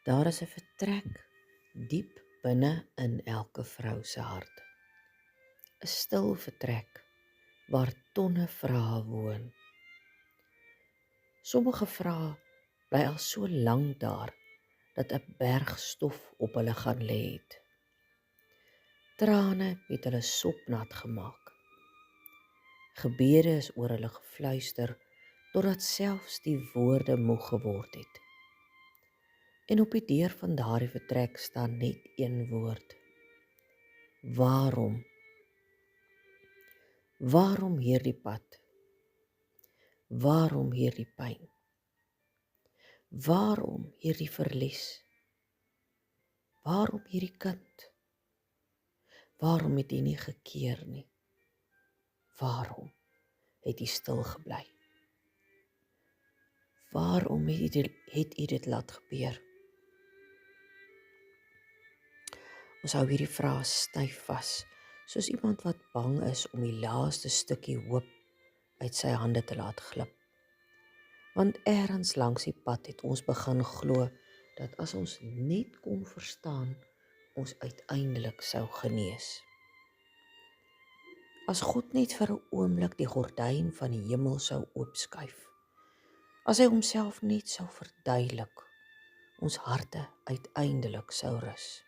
Daar is 'n vertrek diep binne in elke vrou se hart. 'n Stil vertrek waar tonne vrae woon. Sommige vrae bly al so lank daar dat 'n berg stof op hulle gaan lê het. Trane het hulle sopnat gemaak. Gebede is oor hulle gefluister totdat selfs die woorde moeg geword het. En op die deur van daardie vertrek staan net een woord: waarom? Waarom hierdie pad? Waarom hierdie pyn? Waarom hierdie verlies? Waarom hierdie kind? Waarom het hy nie gekeer nie? Waarom het hy stil gebly? Waarom het hy dit laat gebeur? Ons hou hierdie vrae styf vas, soos iemand wat bang is om die laaste stukkie hoop uit sy hande te laat glip. Want eers langs die pad het ons begin glo dat as ons net kon verstaan, ons uiteindelik sou genees. As God net vir 'n oomblik die gordyn van die hemel sou oopskuif, as hy homself net sou verduidelik, ons harte uiteindelik sou rus.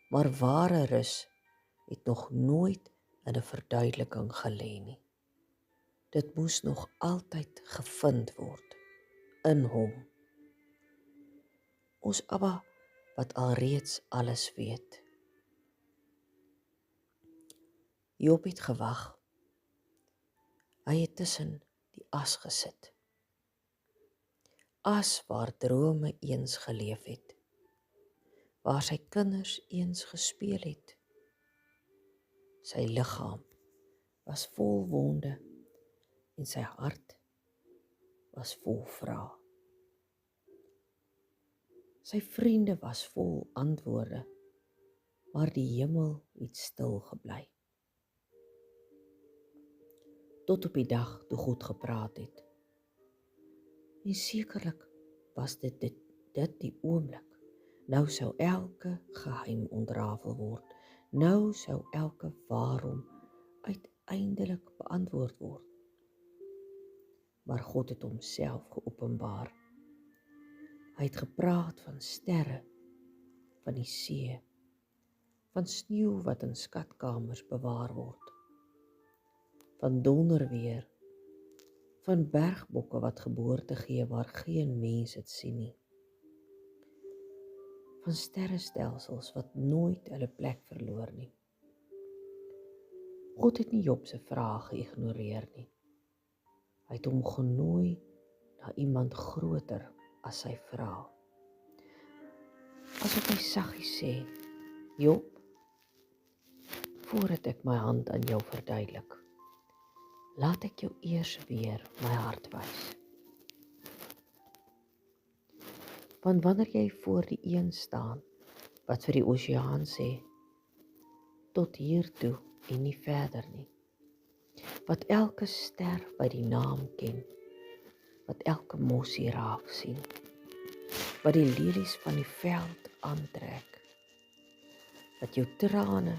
Maar ware rus het nog nooit in 'n verduideliking gelê nie. Dit moes nog altyd gevind word in hom. Ons Abba wat alreeds alles weet. Job het gewag. Hy het tussen die as gesit. As waar drome eens geleef het, waar sy kinders eens gespeel het. Sy liggaam was vol wonde en sy hart was vol vrae. Sy vriende was vol antwoorde, maar die hemel het stil gebly. Tot op die dag toe God gepraat het. En sekerlik was dit die oomblik. Nou sou elke geheim ontrafel word. Nou sou elke waarom uiteindelik beantwoord word. Maar God het homself geopenbaar. Hy het gepraat van sterre, van die see, van sneeu wat in skatkamers bewaar word, van donderweer, van bergbokke wat geboorte gee waar geen mens dit sien nie, van sterrestelsels wat nooit hulle plek verloor nie. God het nie Job se vrae geïgnoreer nie. Hy het hom genooi na iemand groter as sy vrae. Asof hy saggies sê: Job, voordat ek my hand aan jou verduidelik, laat ek jou eers weer my hart wys. Want wanneer jy voor die een staan wat vir die oseaan sê, tot hier toe en nie verder nie, wat elke ster by die naam ken, wat elke mossie raak sien, wat die lelies van die veld aantrek, wat jou trane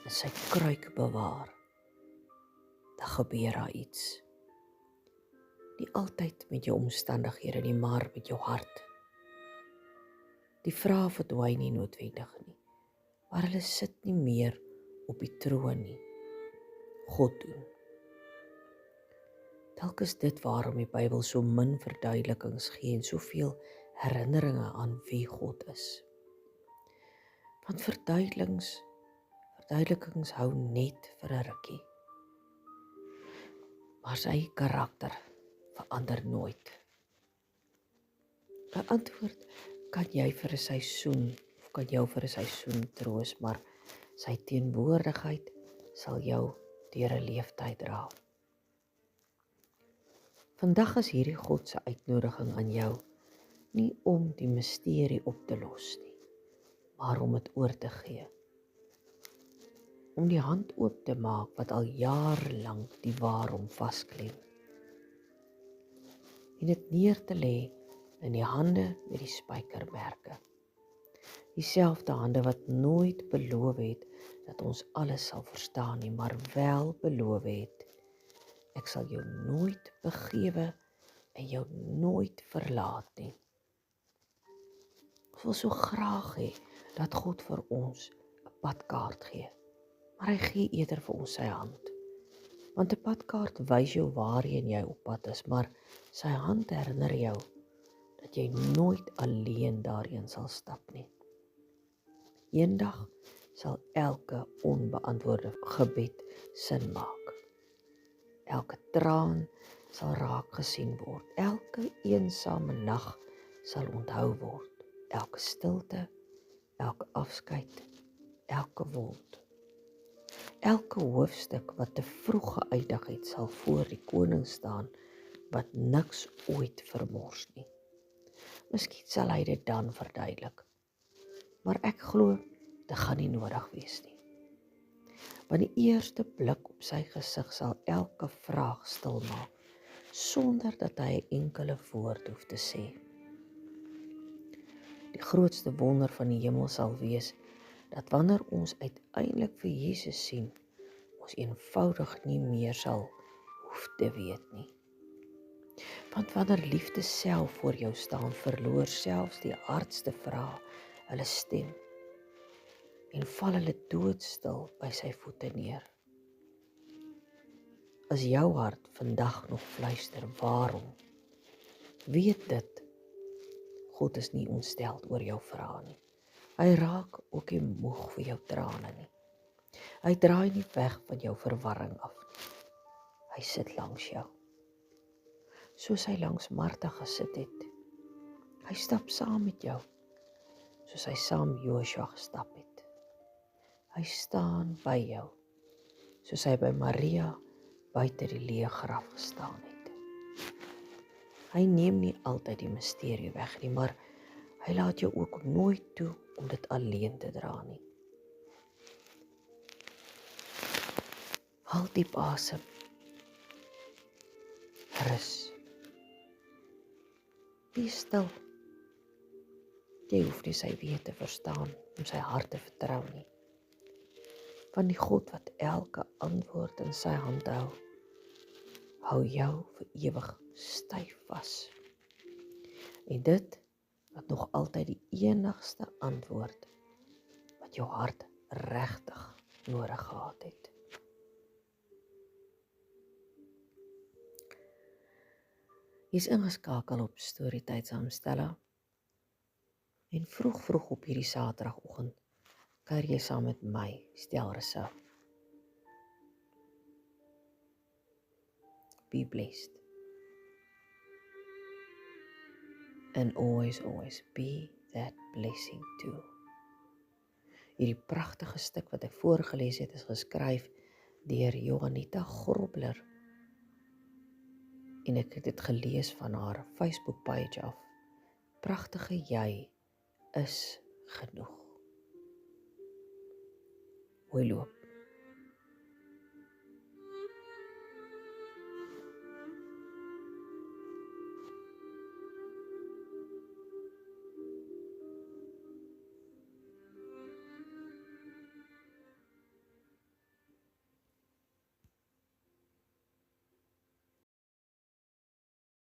in sy kruik bewaar, dan gebeur daar iets. Nie altyd met jou omstandighede nie, maar met jou hart. Die vrae verdwyn nie noodwendig nie, maar hulle sit nie meer op die troon nie. God doen. Dalk is dit waarom die Bybel so min verduidelikings gee en soveel herinneringe aan wie God is. Want verduidelikings hou net vir 'n rukkie. Maar sy karakter verander nooit. 'n Antwoord kan jy vir 'n seisoen of kan jou vir 'n seisoen troos, maar sy teenwoordigheid sal jou deur 'n leeftyd dra. Vandag is hierdie God se uitnodiging aan jou, nie om die misterie op te los nie, maar om dit oor te gee. Om die hand oop te maak wat al jare lank die waarom vasklem. En dit neer te lê en die hande met die spykermerke. Dieselfde hande wat nooit beloof het dat ons alles sal verstaan nie, maar wel beloof het, ek sal jou nooit begewe en jou nooit verlaat nie. Ons wil so graag hê dat God vir ons 'n padkaart gee, maar hy gee eerder vir ons sy hand. Want 'n padkaart wys jou waarheen jy op pad is, maar sy hand herinner jou dat jy nooit alleen daarheen sal stap nie. Eendag sal elke onbeantwoorde gebed sin maak. Elke traan sal raak gesien word. Elke eensame nag sal onthou word. Elke stilte, elke afskeid, elke wond. Elke hoofstuk wat te vroeg geëindig het, sal voor die koning staan wat niks ooit vermors nie. Miskien sal hy dit dan verduidelik, maar ek glo, dit gaan nie nodig wees nie. Want die eerste blik op sy gesig sal elke vraag stil maak, sonder dat hy 'n enkele woord hoef te sê. Die grootste wonder van die hemel sal wees, dat wanneer ons uiteindelik vir Jesus sien, ons eenvoudig nie meer sal hoef te weet nie. Want wanneer liefde self voor jou staan, verloor selfs die hardste vrae hulle stem en val hulle doodstil by sy voete neer. As jou hart vandag nog fluister, waarom? Weet dit, God is nie ontsteld oor jou vrae nie. Hy raak ook nie moeg vir jou trane nie. Hy draai nie weg van jou verwarring af nie. Hy sit langs jou, soos hy langs Martha gesit het. Hy stap saam met jou, soos hy saam Joshua gestap het. Hy staan by jou, soos hy by Maria buite die leë graf gestaan het. Hy neem nie altyd die misterie weg nie, maar hy laat jou ook nooit toe om dit alleen te dra nie. Haal diep asem. Rus. Wees stil. Jy hoef nie sy weë te verstaan om sy hart te vertrou nie. Van die God wat elke antwoord in sy hand hou jou vir ewig styf vas. En dit wat nog altyd die enigste antwoord wat jou hart regtig nodig gehad het. Jy is ingeskakel op Storytyd saam Stella. En vroeg op hierdie Saterdagoggend kuier jy saam met my, Stel Rousseau. Be blessed. And always be that blessing too. Hierdie pragtige stuk wat ek voorgeles het is geskryf deur Johanita Grobler. En ek het dit gelees van haar Facebook page af. Pragtige jy is genoeg. Mooi loop.